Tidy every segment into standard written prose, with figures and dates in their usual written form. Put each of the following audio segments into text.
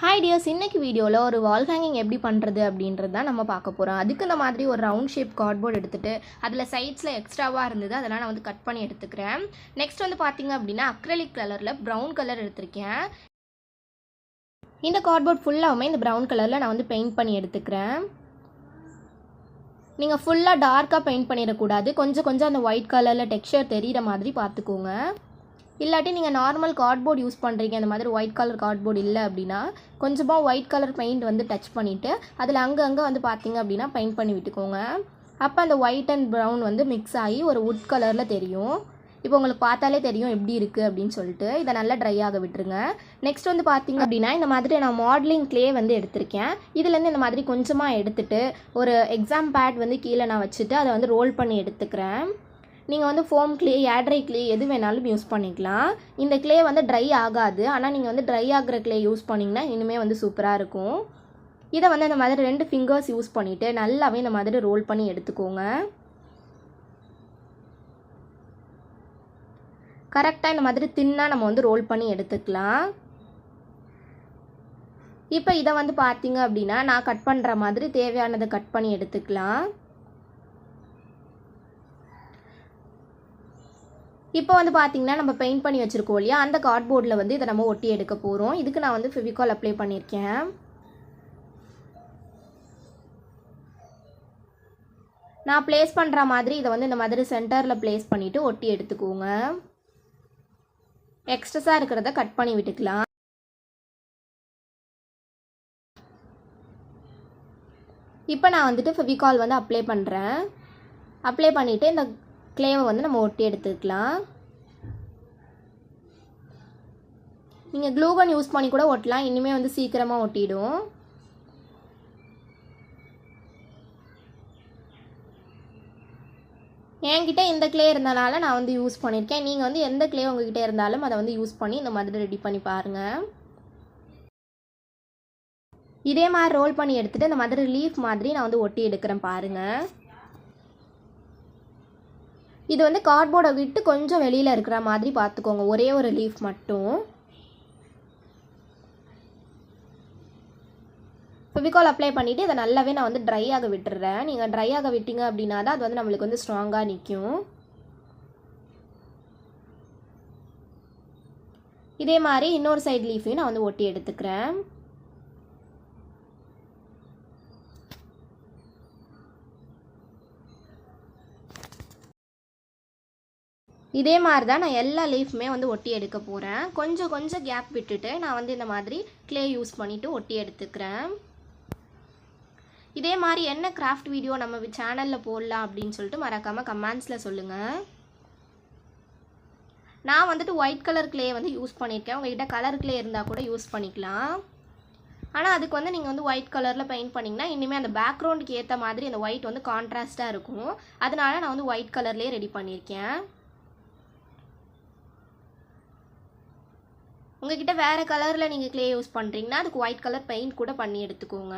Hi tears, இன்னைக்கு வீடியோவில் ஒரு வால் ஹேங்கிங் எப்படி பண்ணுறது அப்படின்றது தான் நம்ம பார்க்க போகிறோம். அதுக்கு இந்த மாதிரி ஒரு ரவுண்ட் ஷேப் கார்ட்போர்ட் எடுத்துகிட்டு அதில் சைட்ஸில் எக்ஸ்ட்ராவாக இருந்தது அதெல்லாம் நான் வந்து கட் பண்ணி எடுத்துக்கிறேன். நெக்ஸ்ட் வந்து பார்த்திங்க அப்படின்னா அக்ரலிக் கலரில் ப்ரௌன் கலர் எடுத்திருக்கேன். இந்த கார்ட்போர்ட் ஃபுல்லாகவுமே இந்த ப்ரௌன் கலரில் நான் வந்து பெயிண்ட் பண்ணி எடுத்துக்கிறேன். நீங்கள் ஃபுல்லாக டார்க்காக பெயிண்ட் பண்ணிடக்கூடாது, கொஞ்சம் கொஞ்சம் அந்த ஒயிட் கலரில் டெக்ஸ்சர் தெரிகிற மாதிரி பார்த்துக்கோங்க. இல்லாட்டி நீங்கள் நார்மல் கார்ட்போர்ட் யூஸ் பண்ணுறீங்க, அந்த மாதிரி ஒயிட் கலர் கார்ட்போர்ட் இல்லை அப்படின்னா கொஞ்சமாக ஒயிட் கலர் பெயிண்ட் வந்து டச் பண்ணிவிட்டு அதில் அங்கங்கே வந்து பார்த்திங்க அப்படின்னா பெயிண்ட் பண்ணி விட்டுக்கோங்க. அப்போ அந்த ஒயிட் அண்ட் ப்ரௌன் வந்து மிக்ஸ் ஆகி ஒரு வுட் கலரில் தெரியும். இப்போ உங்களுக்கு பார்த்தாலே தெரியும் எப்படி இருக்குது அப்படின்னு சொல்லிட்டு. இதை நல்லா ட்ரை ஆக விட்டுருங்க. நெக்ஸ்ட் வந்து பார்த்திங்க அப்படின்னா இந்த மாதிரி நான் மாடலிங் க்ளே வந்து எடுத்திருக்கேன். இதுலேருந்து இந்த மாதிரி கொஞ்சமாக எடுத்துகிட்டு ஒரு எக்ஸாம் பேட் வந்து கீழே நான் வச்சுட்டு அதை வந்து ரோல் பண்ணி எடுத்துக்கிறேன். நீங்கள் வந்து ஃபோம் க்ளே, ஏட்ரை க்ளே எது வேணாலும் யூஸ் பண்ணிக்கலாம். இந்த க்ளே வந்து ட்ரை ஆகாது, ஆனால் நீங்கள் வந்து ட்ரை ஆகிற க்ளே யூஸ் பண்ணிங்கன்னா இன்னுமே வந்து சூப்பராக இருக்கும். இதை வந்து இந்த மாதிரி 2 ஃபிங்கர்ஸ் யூஸ் பண்ணிவிட்டு நல்லாவே இந்த மாதிரி ரோல் பண்ணி எடுத்துக்கோங்க. கரெக்டாக இந்த மாதிரி தின்னாக நம்ம வந்து ரோல் பண்ணி எடுத்துக்கலாம். இப்போ இதை வந்து பார்த்தீங்க அப்படின்னா நான் கட் பண்ணுற மாதிரி தேவையானதை கட் பண்ணி எடுத்துக்கலாம். இப்போ வந்து பார்த்திங்கன்னா நம்ம பெயிண்ட் பண்ணி வச்சுருக்கோம் இல்லையா, அந்த கார்ட்போர்டில் வந்து இதை நம்ம ஒட்டி எடுக்க போகிறோம். இதுக்கு நான் வந்து ஃபெவிகால் அப்ளை பண்ணியிருக்கேன். நான் ப்ளேஸ் பண்ணுற மாதிரி இதை வந்து இந்த மாதிரி சென்டரில் ப்ளேஸ் பண்ணிவிட்டு ஒட்டி எடுத்துக்கோங்க. எக்ஸ்ட்ரஸாக இருக்கிறத கட் பண்ணி விட்டுக்கலாம். இப்போ நான் வந்துட்டு ஃபெவிகால் வந்து அப்ளை பண்ணுறேன். அப்ளை பண்ணிவிட்டு இந்த க்ளேவை வந்து நம்ம ஒட்டி எடுத்துக்கலாம். நீங்கள் க்ளூகன் யூஸ் பண்ணி கூட ஒட்டலாம், இனிமேல் வந்து சீக்கிரமாக ஒட்டிடும். என்கிட்ட இந்த க்ளே இருந்தனால நான் வந்து யூஸ் பண்ணியிருக்கேன். நீங்கள் வந்து எந்த க்ளே உங்ககிட்ட இருந்தாலும் அதை வந்து யூஸ் பண்ணி இந்த மாதிரி ரெடி பண்ணி பாருங்கள். இதே மாதிரி ரோல் பண்ணி எடுத்துகிட்டு இந்த மாதிரி லீஃப் மாதிரி நான் வந்து ஒட்டி எடுக்கிறேன் பாருங்கள். இது வந்து கார்ட்போர்டை விட்டு கொஞ்சம் வெளியில் இருக்கிற மாதிரி பார்த்துக்கோங்க, ஒரே ஒரு லீஃப் மட்டும். ஃபெவிகால் அப்ளை பண்ணிவிட்டு இதை நல்லாவே நான் வந்து ட்ரை ஆக விட்டுறேன். நீங்கள் ட்ரை ஆக விட்டீங்க அப்படின்னா தான் அது வந்து நம்மளுக்கு வந்து ஸ்ட்ராங்காக நிற்கும். இதே மாதிரி இன்னொரு சைடு லீஃபையும் நான் வந்து ஒட்டி எடுத்துக்கிறேன். இதே மாதிரி தான் நான் எல்லா லீஃப்மே வந்து ஒட்டி எடுக்க போகிறேன். கொஞ்சம் கொஞ்சம் கேப் விட்டுட்டு நான் வந்து இந்த மாதிரி க்ளே யூஸ் பண்ணிவிட்டு ஒட்டி எடுத்துக்கிறேன். இதே மாதிரி என்ன கிராஃப்ட் வீடியோ நம்ம சேனலில் போடலாம் அப்படின்னு சொல்லிட்டு மறக்காமல் கமெண்ட்ஸில் சொல்லுங்கள். நான் வந்துட்டு ஒயிட் கலர் க்ளே வந்து யூஸ் பண்ணியிருக்கேன். உங்கள்கிட்ட கலர் க்ளே இருந்தால் கூட யூஸ் பண்ணிக்கலாம். ஆனால் அதுக்கு வந்து நீங்கள் வந்து ஒயிட் கலரில் பெயிண்ட் பண்ணிங்கன்னா இனிமேல் அந்த பேக்ரவுண்டுக்கு ஏற்ற மாதிரி அந்த ஒயிட் வந்து கான்ட்ராஸ்ட்டாக இருக்கும். அதனால நான் வந்து ஒயிட் கலர்லேயே ரெடி பண்ணியிருக்கேன். உங்கள்கிட்ட வேறு கலரில் நீங்கள் க்ளே யூஸ் பண்ணுறீங்கன்னா அதுக்கு ஒயிட் கலர் பெயிண்ட் கூட பண்ணி எடுத்துக்கோங்க.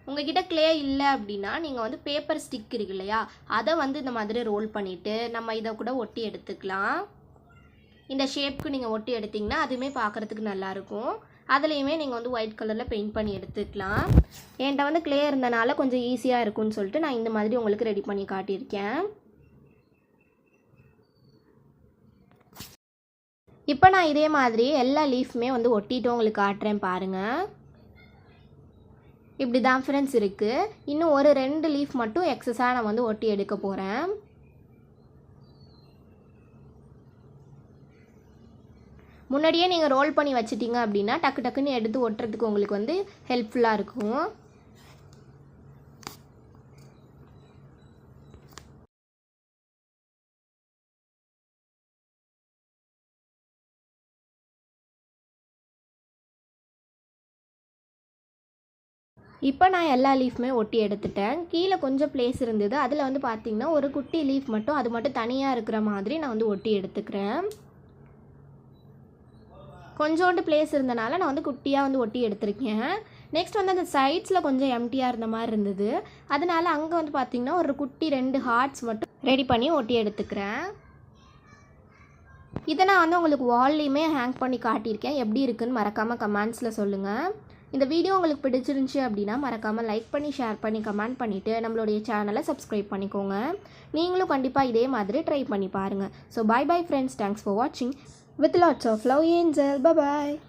உங்கள்கிட்ட க்ளே இல்லை அப்படின்னா நீங்கள் வந்து பேப்பர் ஸ்டிக் இருக்கு இல்லையா, அதை வந்து இந்த மாதிரி ரோல் பண்ணிவிட்டு நம்ம இதை கூட ஒட்டி எடுத்துக்கலாம். இந்த ஷேப்புக்கு நீங்கள் ஒட்டி எடுத்திங்கன்னா அதுவுமே பார்க்குறதுக்கு நல்லாயிருக்கும். அதுலேயுமே நீங்கள் வந்து ஒயிட் கலரில் பெயிண்ட் பண்ணி எடுத்துக்கலாம். என்கிட்ட வந்து க்ளே இருந்தனால கொஞ்சம் ஈஸியாக இருக்கும்னு சொல்லிட்டு நான் இந்த மாதிரி உங்களுக்கு ரெடி பண்ணி காட்டியிருக்கேன். இப்போ நான் இதே மாதிரி எல்லா லீஃப்மே வந்து ஒட்டிட்டு உங்களுக்கு காட்டுறேன் பாருங்கள். இப்படி தான் ஃப்ரெண்ட்ஸ் இருக்குது. இன்னும் ஒரு 2 லீஃப் மட்டும் எக்ஸஸாக நான் வந்து ஒட்டி எடுக்க போகிறேன். முன்னாடியே நீங்கள் ரோல் பண்ணி வச்சிட்டிங்க அப்படின்னா டக்கு டக்குன்னு எடுத்து ஒட்டுறதுக்கு உங்களுக்கு வந்து ஹெல்ப்ஃபுல்லாக இருக்கும். இப்போ நான் எல்லா லீஃப்மே ஒட்டி எடுத்துட்டேன். கீழே கொஞ்சம் பிளேஸ் இருந்தது, அதில் வந்து பார்த்திங்கன்னா ஒரு குட்டி லீஃப் மட்டும், அது மட்டும் தனியாக இருக்கிற மாதிரி நான் வந்து ஒட்டி எடுத்துக்கிறேன். கொஞ்சோண்டு பிளேஸ் இருந்தனால நான் வந்து குட்டியாக வந்து ஒட்டி எடுத்திருக்கேன். நெக்ஸ்ட் வந்து அந்த சைட்ஸில் கொஞ்சம் எம்டியாக இருந்த மாதிரி இருந்தது, அதனால் அங்கே வந்து பார்த்திங்கன்னா ஒரு குட்டி 2 ஹார்ட்ஸ் மட்டும் ரெடி பண்ணி ஒட்டி எடுத்துக்கிறேன். இதை நான் வந்து உங்களுக்கு வால்லையுமே ஹேங் பண்ணி காட்டியிருக்கேன். எப்படி இருக்குன்னு மறக்காமல் கமெண்ட்ஸில் சொல்லுங்கள். இந்த வீடியோ உங்களுக்கு பிடிச்சிருந்துச்சி அப்படின்னா மறக்காமல் லைக் பண்ணி, ஷேர் பண்ணி, கமெண்ட் பண்ணிவிட்டு நம்மளுடைய சேனலை சப்ஸ்கிரைப் பண்ணிக்கோங்க. நீங்களும் கண்டிப்பாக இதே மாதிரி ட்ரை பண்ணி பாருங்கள். So bye friends. Thanks for வாட்சிங். With lots of love, Angel. By.